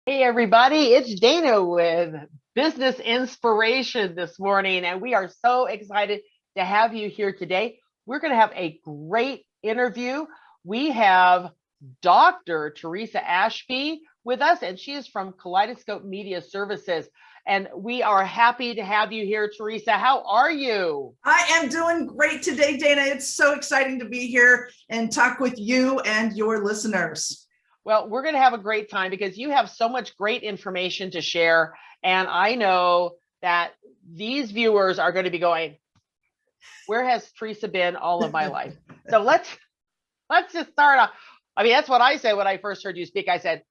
Hey, everybody, it's Dana with Business Inspiration this morning, and we are so excited to have you here today. We're going to have a great interview. We have Dr. Theresa Ashby with us, and she is from Kaleidoscope Media Services. And we are happy to have you here, Theresa. How are you? I am doing great today, Dana. It's so exciting to be here and talk with you and your listeners. Well, we're going to have a great time because you have so much great information to share. And I know that these viewers are going to be going, where has Theresa been all of my life? So let's just start off. I mean, that's what I said when I first heard you speak. I said,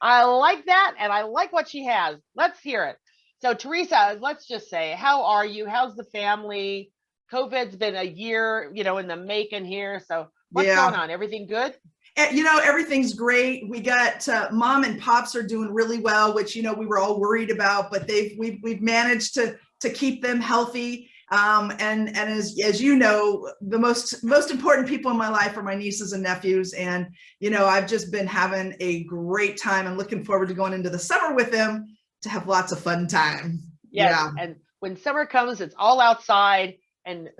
I like that and I like what she has. Let's hear it. So Theresa, let's just say, how are you? How's the family? COVID's been a year, in the making here. So what's going Yeah. on? Everything good? Everything's great. We got mom and pops are doing really well, which we were all worried about, but we've managed to keep them healthy. And as you know, the most important people in my life are my nieces and nephews, and I've just been having a great time and looking forward to going into the summer with them to have lots of fun time. Yes, Yeah. and when summer comes, it's all outside, and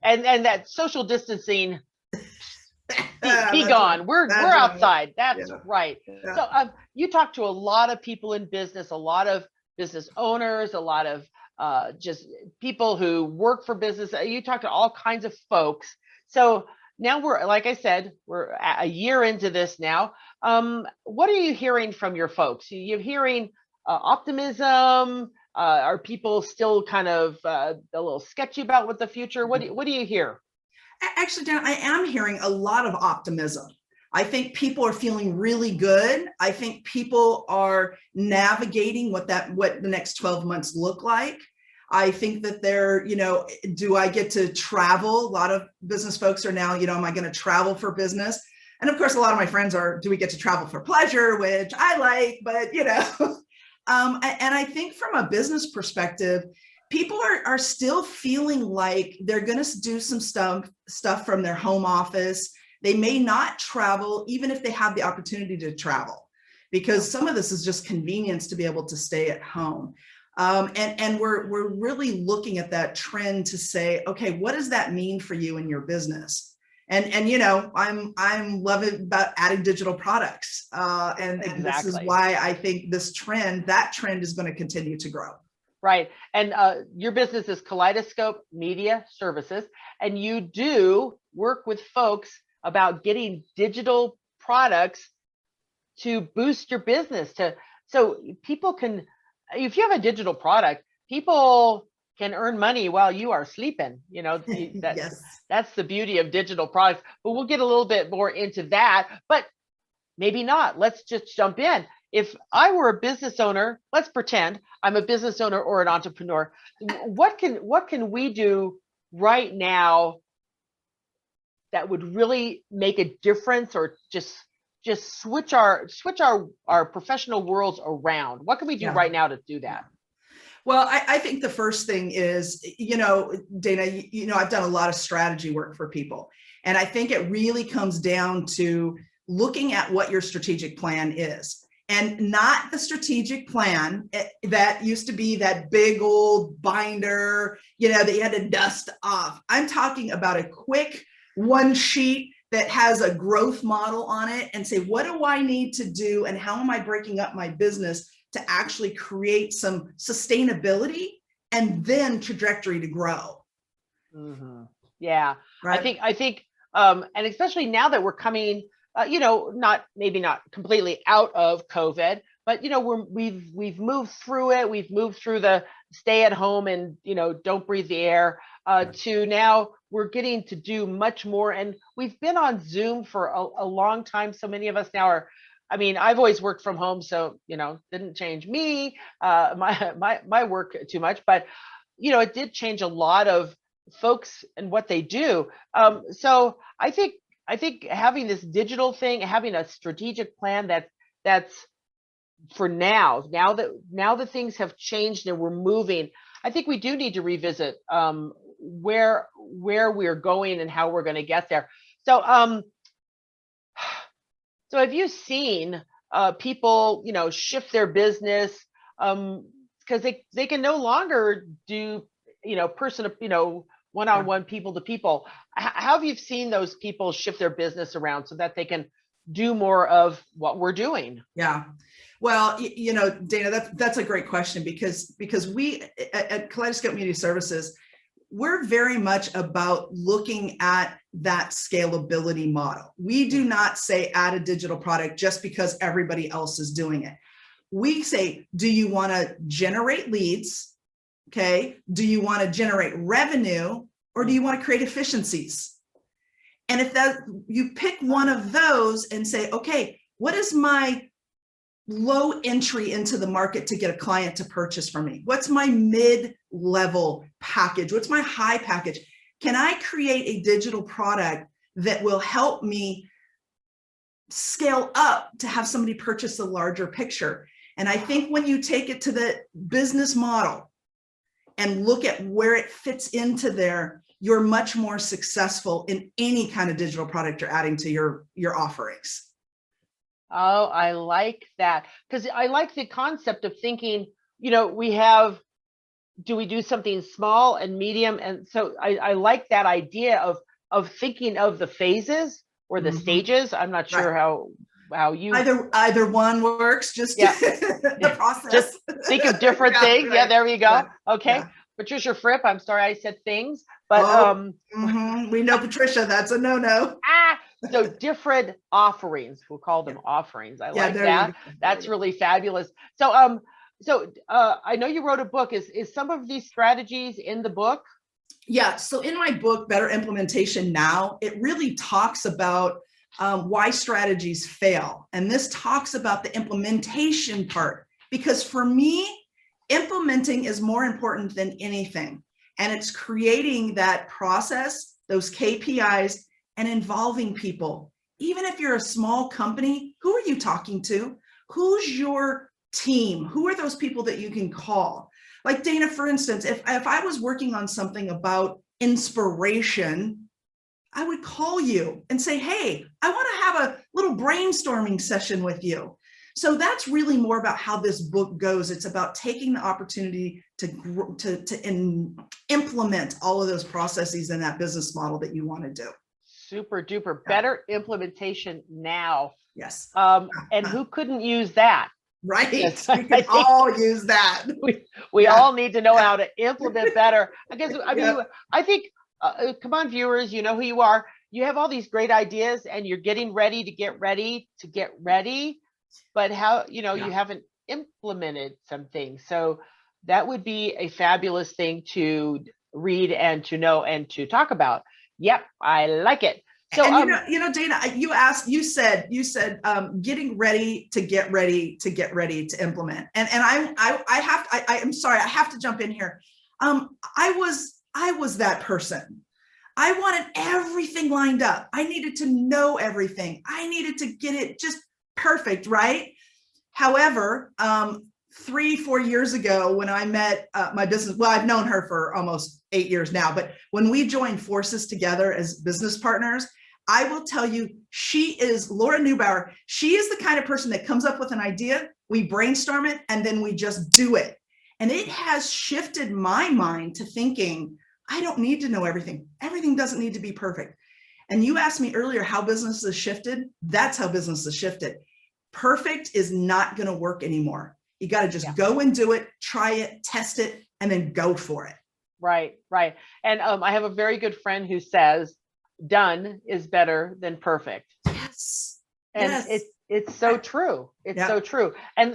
that social distancing be That's right. gone. We're That's right. outside. Yeah. That's right. Yeah. So you talk to a lot of people in business, a lot of business owners, a lot of just people who work for business. You talk to all kinds of folks. So now we're, like I said, we're a year into this now. What are you hearing from your folks? You're hearing optimism. Are people still kind of a little sketchy about what the future? What do you hear? Actually, Dan, I am hearing a lot of optimism. I think people are feeling really good. I think people are navigating what the next 12 months look like. I think that do I get to travel? A lot of business folks are now, am I going to travel for business? And of course, a lot of my friends are, do we get to travel for pleasure, which I like, but and I think from a business perspective, people are still feeling like they're going to do some stuff from their home office. They may not travel, even if they have the opportunity to travel, because some of this is just convenience to be able to stay at home. And we're really looking at that trend to say, okay, what does that mean for you and your business? And I'm loving about adding digital products, and this is Exactly. why I think that trend is going to continue to grow. Right. And your business is Kaleidoscope Media Services, and you do work with folks about getting digital products to boost your business. So people can, if you have a digital product, people can earn money while you are sleeping. Yes. That's the beauty of digital products. But we'll get a little bit more into that. But maybe not. Let's just jump in. If I were a business owner, let's pretend I'm a business owner or an entrepreneur. What can we do right now that would really make a difference, or just switch our professional worlds around? What can we do Yeah. right now to do that? Well, I think the first thing is, Dana, I've done a lot of strategy work for people. And I think it really comes down to looking at what your strategic plan is, and not the strategic plan that used to be that big old binder, that you had to dust off. I'm talking about a quick one sheet that has a growth model on it, and say, what do I need to do and how am I breaking up my business to actually create some sustainability and then trajectory to grow. Mm-hmm. Yeah, Right. I think, and especially now that we're coming, maybe not completely out of COVID, but we've moved through it. We've moved through the stay at home and don't breathe the air, to now we're getting to do much more, and we've been on Zoom for a long time. So many of us now are. I mean, I've always worked from home, so didn't change me, my work too much, but it did change a lot of folks and what they do. So I think having this digital thing, having a strategic plan that's for now that things have changed and we're moving, I think we do need to revisit where we're going and how we're going to get there. So so have you seen people, shift their business, because they can no longer do, person to, one-on-one, people to people. How have you seen those people shift their business around so that they can do more of what we're doing? Yeah. Well, Dana, that's a great question, because we at Kaleidoscope Media Services, we're very much about looking at that scalability model. We do not say add a digital product just because everybody else is doing it. We say, do you want to generate leads? Okay. Do you want to generate revenue, or do you want to create efficiencies? And if you pick one of those and say, okay, what is my low entry into the market to get a client to purchase from me? What's my mid-level package? What's my high package? Can I create a digital product that will help me scale up to have somebody purchase a larger picture? And I think when you take it to the business model and look at where it fits into there, you're much more successful in any kind of digital product you're adding to your offerings. Oh, I like that, because I like the concept of thinking, do we do something small and medium? And so I like that idea of thinking of the phases or the stages. I'm not sure how you either one works, just the process. Just think of different things. Right. Yeah, there we go. Yeah. Okay. Yeah. Patricia Fripp, I'm sorry I said things, but we know Patricia, that's a no-no. So different offerings, we'll call them offerings. I like that. That's really fabulous. So I know you wrote a book. Is some of these strategies in the book? Yeah. So in my book, Better Implementation Now, it really talks about why strategies fail. And this talks about the implementation part, because for me, implementing is more important than anything. And it's creating that process, those KPIs, and involving people. Even if you're a small company, who are you talking to? Who's your team? Who are those people that you can call? Like Dana, for instance, if I was working on something about inspiration, I would call you and say, hey, I want to have a little brainstorming session with you. So that's really more about how this book goes. It's about taking the opportunity to implement all of those processes in that business model that you want to do. Super duper. Better implementation now. Yes. And who couldn't use that? Right. Yes, we can all use that. We all need to know how to implement better. I think, come on, viewers, you know who you are. You have all these great ideas and you're getting ready to get ready, but how, you haven't implemented some things. So that would be a fabulous thing to read and to know and to talk about. Yep, I like it. So, and Dana, you said, getting ready to get ready to implement. And I'm sorry, I have to jump in here. I was that person. I wanted everything lined up. I needed to know everything. I needed to get it just perfect, right? However, 3-4 years ago, when I met my business, well, I've known her for almost 8 years now, but when we joined forces together as business partners, I will tell you, she is Laura Neubauer. She is the kind of person that comes up with an idea, we brainstorm it, and then we just do it. And it has shifted my mind to thinking, I don't need to know everything. Everything doesn't need to be perfect. And you asked me earlier how business has shifted. That's how business has shifted. Perfect is not going to work anymore. You got to just go and do it, try it, test it, and then go for it. Right. And I have a very good friend who says, done is better than perfect. Yes. And it's so true. It's so true. And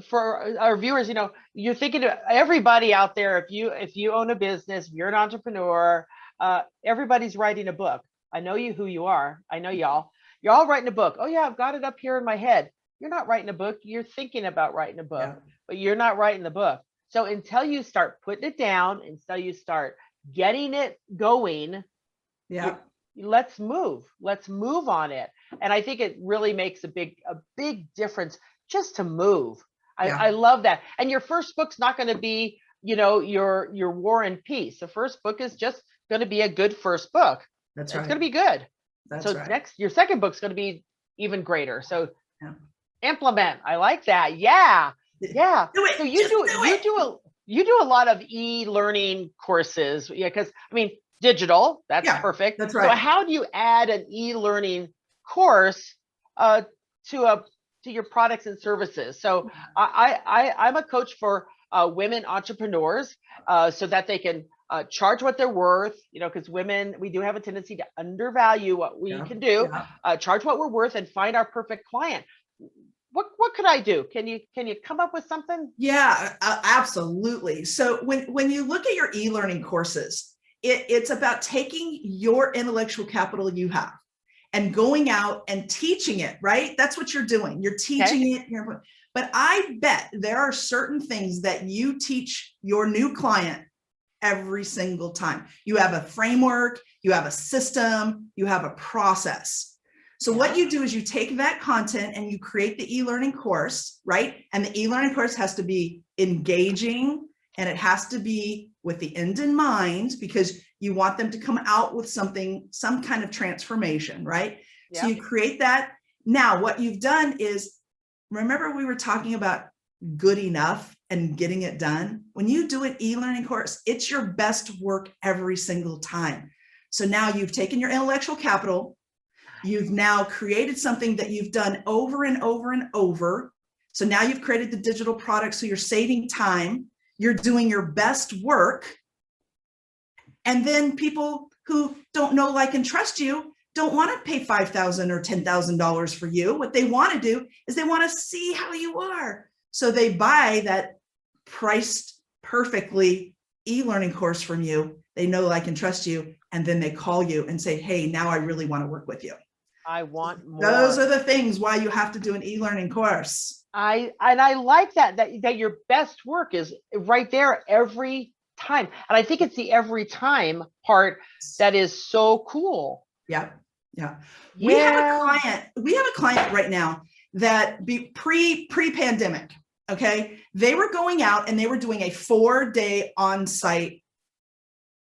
for our viewers, you're thinking of everybody out there. If you own a business, if you're an entrepreneur, everybody's writing a book. I know who you are. I know y'all. You're all writing a book. Oh yeah, I've got it up here in my head. You're not writing a book. You're thinking about writing a book, but you're not writing the book. So until you start putting it down, until you start getting it going, let's move on it. And I think it really makes a big difference just to move. I love that. And your first book's not going to be, your War and Peace. The first book is just going to be a good first book. It's going to be good. That's right. Your second book's going to be even greater. So Yeah. Implement. I like that. Yeah. Yeah. Do it. So Just do it. you do a lot of e-learning courses. Yeah, because I mean digital, that's Yeah, perfect. that's So right. how do you add an e-learning course to your products and services? So I'm a coach for women entrepreneurs so that they can charge what they're worth, because women, we do have a tendency to undervalue what we Yeah, can do, yeah. charge what we're worth and find our perfect client. What could I do? Can you come up with something? Yeah, absolutely. So when you look at your e-learning courses, it's about taking your intellectual capital you have and going out and teaching it, right? That's what you're doing. You're teaching it. But I bet there are certain things that you teach your new client every single time. You have a framework, you have a system, you have a process. So what you do is you take that content and you create the e-learning course, right? And the e-learning course has to be engaging and it has to be with the end in mind because you want them to come out with something, some kind of transformation, right? So you create that. Now, what you've done is, remember we were talking about good enough and getting it done. When you do an e-learning course, it's your best work every single time. So now you've taken your intellectual capital, you've now created something that you've done over and over and over. So now you've created the digital product. So you're saving time, you're doing your best work. And then people who don't know, like, and trust you don't want to pay $5,000 or $10,000 for you. What they want to do is they want to see how you are. So they buy that priced perfectly e-learning course from you. They know, like, and trust you. And then they call you and say, hey, now I really want to work with you. I want more. Those are the things why you have to do an e-learning course. I like that your best work is right there every time. And I think it's the every time part that is so cool. Yeah. Yeah. We have a client right now that pre-pandemic. Okay. They were going out and they were doing a 4-day on-site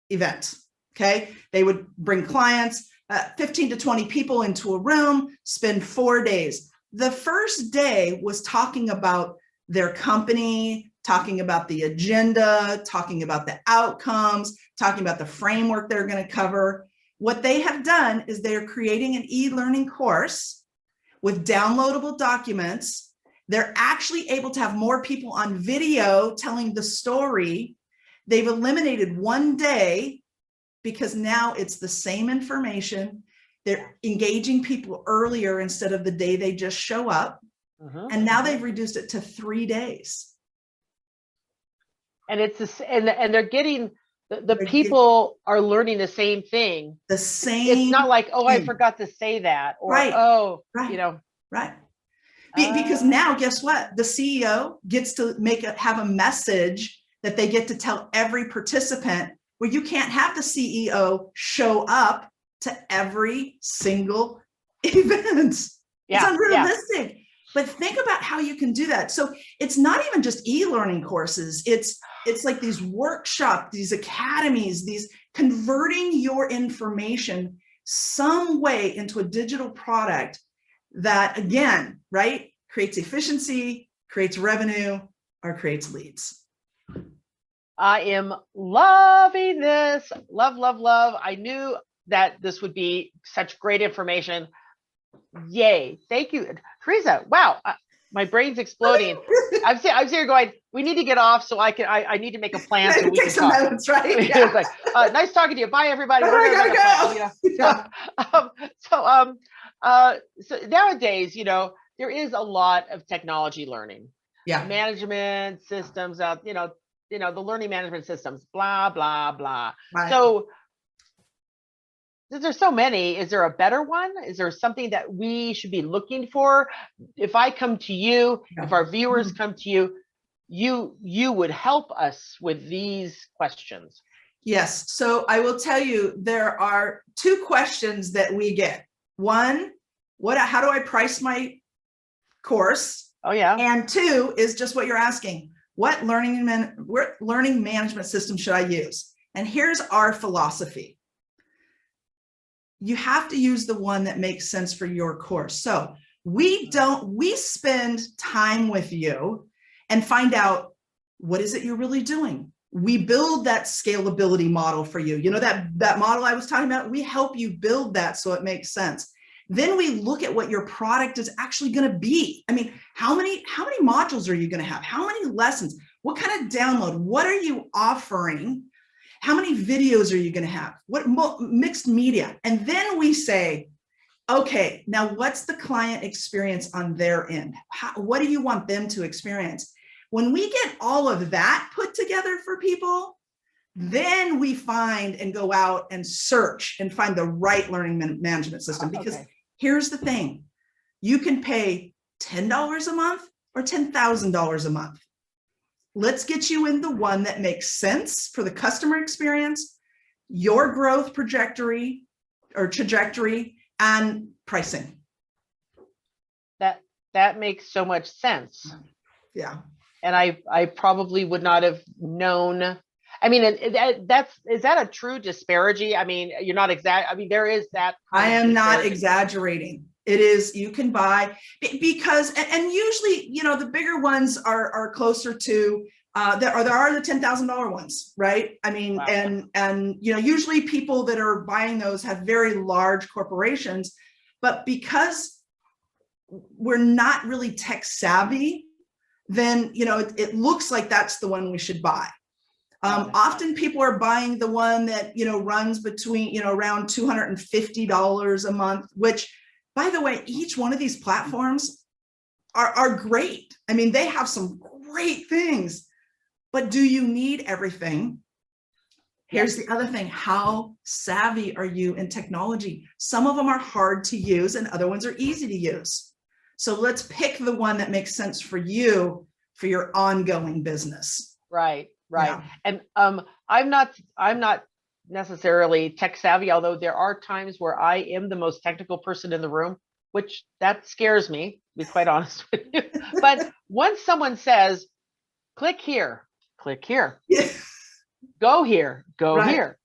event. Okay. They would bring clients, 15 to 20 people into a room, spend 4 days. The first day was talking about their company, talking about the agenda, talking about the outcomes, talking about the framework they're going to cover. What they have done is they're creating an e-learning course with downloadable documents. They're actually able to have more people on video telling the story. They've eliminated 1 day because now it's the same information. They're engaging people earlier instead of the day they just show up. And now they've reduced it to 3 days. And it's and they're getting the people are learning the same thing. The same. It's not like, oh, thing. I forgot to say that, or right. Oh, right. Right. Because now, guess what? The CEO gets to have a message that they get to tell every participant, where you can't have the CEO show up to every single event. It's unrealistic. But think about how you can do that. So it's not even just e-learning courses. It's like these workshops, these academies, these converting your information some way into a digital product that, again, right, creates efficiency, creates revenue, or creates leads. I am loving this. Love, love, love. I knew that this would be such great information. Yay. Thank you, Theresa. Wow. My brain's exploding. I'm here going, we need to get off so I need to make a plan so we can some talk. notes, right? Yeah. It's like, nice talking to you. Bye, everybody. We're gonna go. So nowadays, there is a lot of technology learning. Yeah. Management systems out, the learning management systems, blah, blah, blah. Right. So there's so many. Is there a better one? Is there something that we should be looking for? If I come to you, if our viewers come to you, you would help us with these questions. Yes. So I will tell you, there are 2 questions that we get. One, how do I price my course? Oh, yeah. And 2 is just what you're asking. What learning management system should I use? And here's our philosophy. You have to use the one that makes sense for your course. So We spend time with you and find out what is it you're really doing. We build that scalability model for you. You know, that model I was talking about, we help you build that so it makes sense. Then we look at what your product is actually going to be. I mean, how many modules are you going to have? How many lessons? What kind of download? What are you offering? How many videos are you going to have? What mixed media? And then we say, okay, now what's the client experience on their end? What do you want them to experience? When we get all of that put together for people, then we find and go out and search and find the right learning management system. Because here's the thing, you can pay $10 a month or $10,000 a month. Let's get you in the one that makes sense for the customer experience, your growth trajectory and pricing. That makes so much sense. Yeah. And I probably would not have known. I mean, is that a true disparity? I mean, you're not exact. I mean, there is that. I am not exaggerating. It is, you can buy because, and usually, you know, the bigger ones are closer to, there are the $10,000 ones, right? I mean, wow. and, you know, usually people that are buying those have very large corporations, but because we're not really tech savvy, then, you know, it looks like that's the one we should buy. Often people are buying the one that, you know, runs between, you know, around $250 a month, which, by the way, each one of these platforms are great. I mean, they have some great things, but do you need everything? Here's the other thing. How savvy are you in technology? Some of them are hard to use and other ones are easy to use. So let's pick the one that makes sense for you for your ongoing business. Right. Yeah. And I'm not necessarily tech savvy, although there are times where I am the most technical person in the room, which that scares me, to be quite honest with you. But once someone says, click here, yeah. Go here, go here.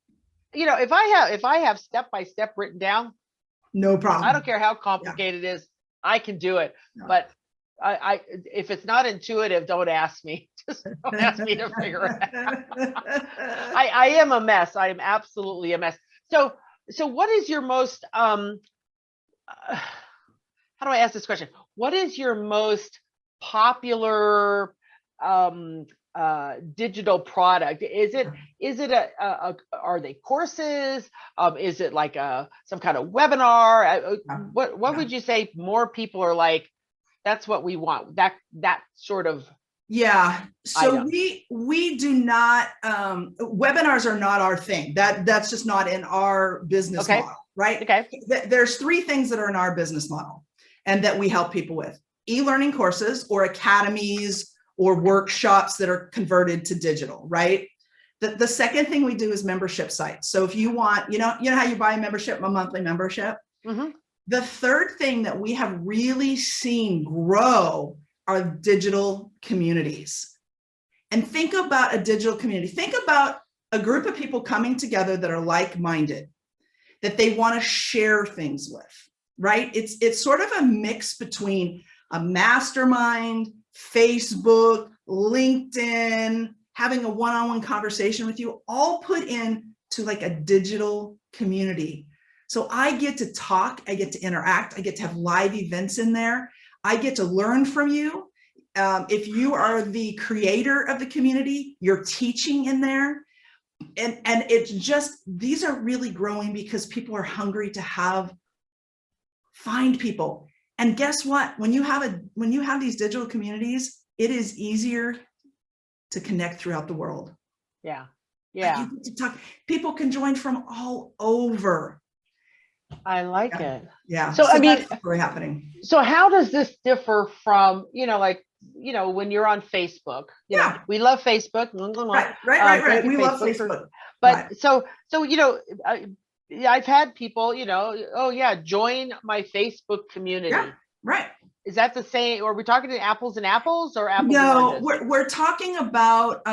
You know, if I have step by step written down, no problem. I don't care how complicated it is, I can do it. No. But I if it's not intuitive, don't ask me. Just don't ask me to figure it out. I am a mess. I am absolutely a mess. So what is your most how do I ask this question? What is your most popular digital product? Is it are they courses? Is it like some kind of webinar? What would you say more people are like, that's what we want, that sort of so item. we do not webinars are not our thing. That's just not in our business model, right? There's three things that are in our business model and that we help people with: e-learning courses or academies or workshops that are converted to digital, right? The second thing we do is membership sites. So if you want, you know how you buy a membership, a monthly membership? Mm-hmm. The third thing that we have really seen grow are digital communities. And think about a digital community. Think about a group of people coming together that are like-minded, that they want to share things with, right? It's sort of a mix between a mastermind, Facebook, LinkedIn, having a one-on-one conversation with you, all put in to like a digital community. So I get to talk, I get to interact, I get to have live events in there. I get to learn from you. If you are the creator of the community, you're teaching in there. And it's just, these are really growing because people are hungry to find people. And guess what? When you have these digital communities, it is easier to connect throughout the world. Yeah. You get to talk. People can join from all over. I like it. Yeah. So I mean, that's really happening. So how does this differ from, when you're on Facebook? You know, we love Facebook. Right. We love Facebook. But so I've had people, join my Facebook community. Yeah, right. Is that the same? Or are we talking to apples and apples or apples? No, we're talking about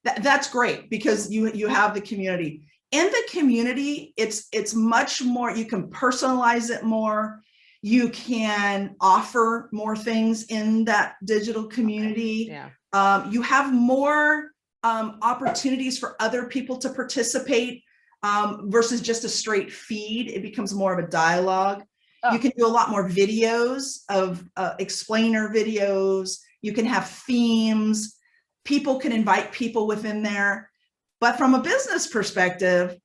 that's great because you have the community. In the community, it's much more, you can personalize it more. You can offer more things in that digital community. Okay. Yeah. You have more opportunities for other people to participate versus just a straight feed. It becomes more of a dialogue. Oh. You can do a lot more videos of explainer videos. You can have themes. People can invite people within there. But from a business perspective,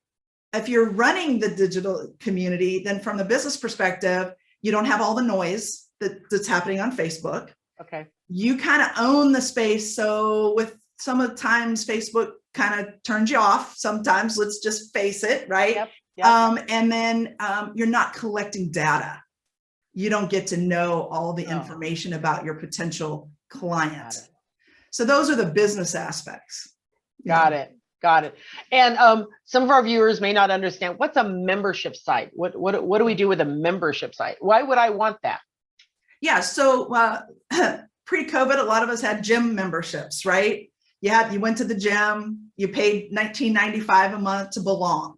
if you're running the digital community, then from the business perspective, you don't have all the noise that's happening on Facebook. Okay. You kind of own the space. So with some of the times Facebook kind of turns you off. Sometimes, let's just face it, right? Yep. Yep. And then you're not collecting data. You don't get to know all the information about your potential client. So those are the business aspects. Got it. Got it. And some of our viewers may not understand, what's a membership site? What do we do with a membership site? Why would I want that? Yeah. So pre-COVID, a lot of us had gym memberships, right? You went to the gym, you paid $19.95 a month to belong,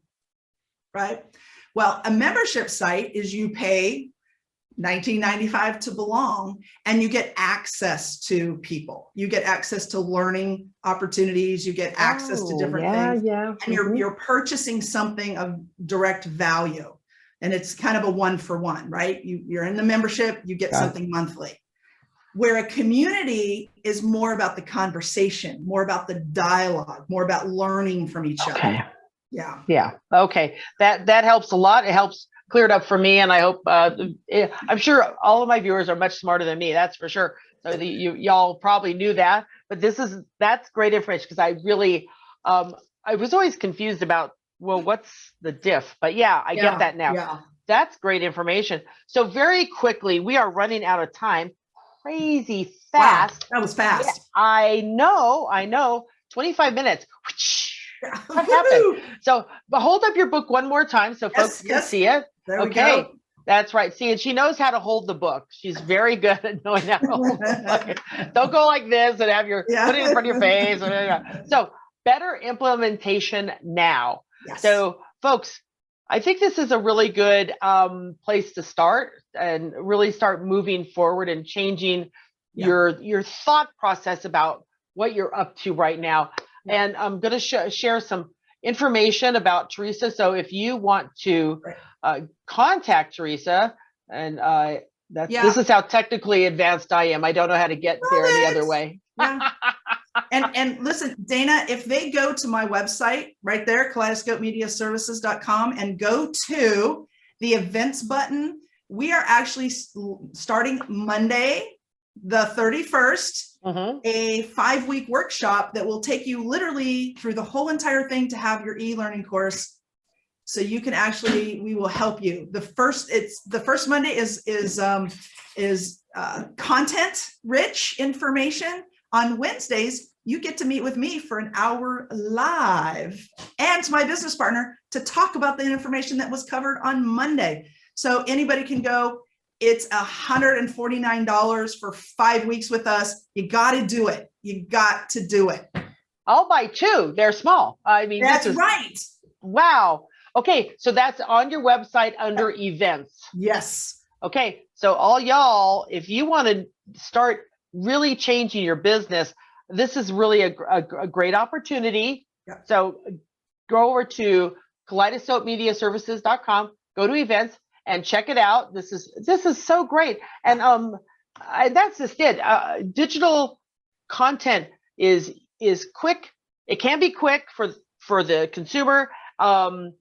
right? Well, a membership site is you pay $19.95 to belong, and you get access to people. You get access to learning opportunities. You get access to different things. Yeah. And you're purchasing something of direct value. And it's kind of a one-for-one, right? You're in the membership, you get something monthly. Where a community is more about the conversation, more about the dialogue, more about learning from each other. Yeah. Yeah. Okay. That helps a lot. It helps clear it up for me. And I hope, I'm sure all of my viewers are much smarter than me. That's for sure. So y'all probably knew that, but that's great information, because I really, I was always confused about, well, what's the diff? But yeah, I get that now. Yeah. That's great information. So very quickly, we are running out of time. Crazy fast. Wow, that was fast. Yeah, I know. 25 minutes. What happened? So, but hold up your book one more time so folks can see it. There we go. That's right. See, and she knows how to hold the book. She's very good at knowing how to hold the book. Don't go like this and have put it in front of your face. So, better implementation now. Yes. So, folks, I think this is a really good place to start and really start moving forward and changing your thought process about what you're up to right now. And I'm going to share some information about Theresa. So if you want to contact Theresa, and this is how technically advanced I am. I don't know how to get there any other way. Yeah. And listen, Dana, if they go to my website right there, kaleidoscopemediaservices.com, and go to the events button, we are actually starting Monday, the 31st, a 5-week workshop that will take you literally through the whole entire thing to have your e-learning course. So you can we will help you. The first Monday is content rich information. On Wednesdays, you get to meet with me for an hour live, and my business partner, to talk about the information that was covered on Monday. So anybody can go. It's $149 for 5 weeks with us. You got to do it. You got to do it. I'll buy 2. They're small. I mean, that's right. Wow. Okay. So that's on your website under events. Yes. Okay. So all y'all, if you want to start really changing your business, this is really a great opportunity. Yeah. So go over to kaleidoscopemediaservices.com, go to events, and check it out. This is so great. And that's just it. Digital content is quick. It can be quick for the consumer. And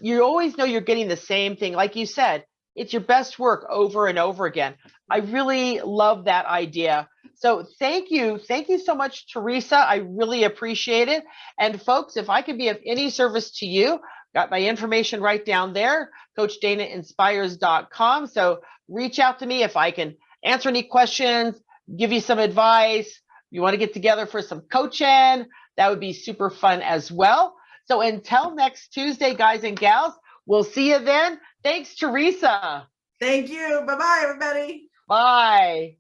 you always know you're getting the same thing. Like you said, it's your best work over and over again. I really love that idea. So thank you so much, Theresa. I really appreciate it. And folks, if I could be of any service to you, got my information right down there, CoachDanaInspires.com. So reach out to me if I can answer any questions, give you some advice. You want to get together for some coaching, that would be super fun as well. So until next Tuesday, guys and gals, we'll see you then. Thanks, Theresa. Thank you. Bye-bye, everybody. Bye.